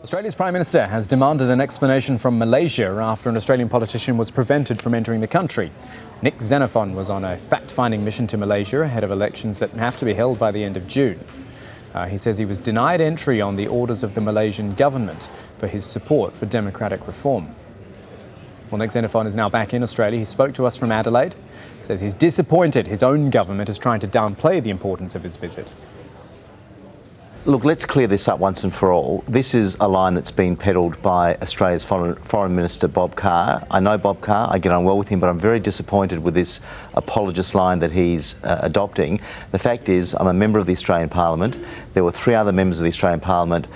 Australia's Prime Minister has demanded an explanation from Malaysia after an Australian politician was prevented from entering the country. Nick Xenophon was on a fact-finding mission to Malaysia ahead of elections that have to be held by the end of June. He says he was denied entry on the orders of the Malaysian government for his support for democratic reform. Well, Nick Xenophon is now back in Australia. He spoke to us from Adelaide. He says he's disappointed his own government is trying to downplay the importance of his visit. Look, let's clear this up once and for all. This is a line that's been peddled by Australia's Foreign Minister Bob Carr. I know Bob Carr, I get on well with him, but I'm very disappointed with this apologist line that he's adopting. The fact is, I'm a member of the Australian Parliament. There were 3 other members of the Australian Parliament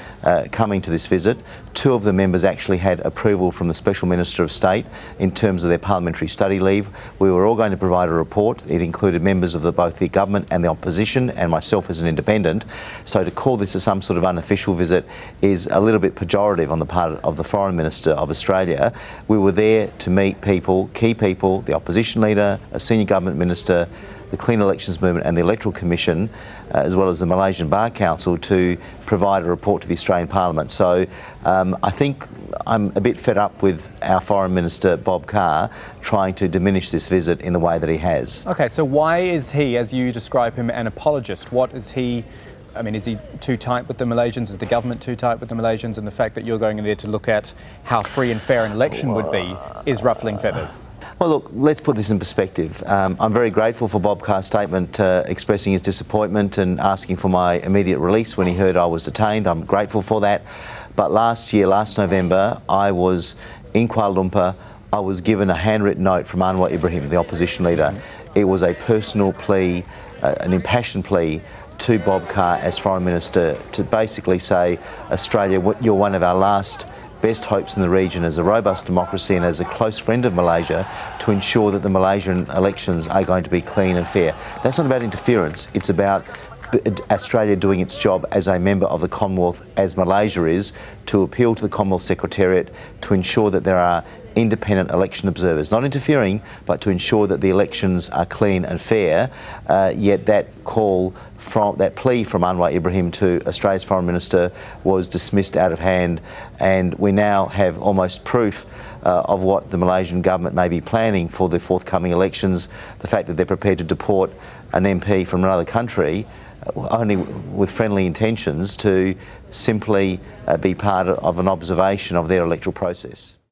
coming to this visit. 2 of the members actually had approval from the Special Minister of State in terms of their parliamentary study leave. We were all going to provide a report. It included members of both the government and the opposition and myself as an independent. So to call this as some sort of unofficial visit is a little bit pejorative on the part of the Foreign Minister of Australia. We were there to meet people, key people, the opposition leader, a senior government minister, the Clean Elections Movement and the Electoral Commission, as well as the Malaysian Bar Council, to provide a report to the Australian Parliament. So I think I'm a bit fed up with our Foreign Minister, Bob Carr, trying to diminish this visit in the way that he has. OK, so why is he, as you describe him, an apologist? What is he... I mean, is he too tight with the Malaysians? Is the government too tight with the Malaysians? And the fact that you're going in there to look at how free and fair an election would be is ruffling feathers? Well, look, let's put this in perspective. I'm very grateful for Bob Carr's statement expressing his disappointment and asking for my immediate release when he heard I was detained. I'm grateful for that. But last November, I was in Kuala Lumpur. I was given a handwritten note from Anwar Ibrahim, the opposition leader. It was a personal plea, an impassioned plea to Bob Carr as Foreign Minister to basically say, Australia, you're one of our last best hopes in the region as a robust democracy and as a close friend of Malaysia, to ensure that the Malaysian elections are going to be clean and fair. That's not about interference. It's about Australia doing its job as a member of the Commonwealth, as Malaysia is, to appeal to the Commonwealth Secretariat to ensure that there are independent election observers, not interfering, but to ensure that the elections are clean and fair. Yet that plea from Anwar Ibrahim to Australia's Foreign Minister was dismissed out of hand, and we now have almost proof of what the Malaysian government may be planning for the forthcoming elections. The fact that they're prepared to deport an MP from another country only with friendly intentions to simply be part of an observation of their electoral process.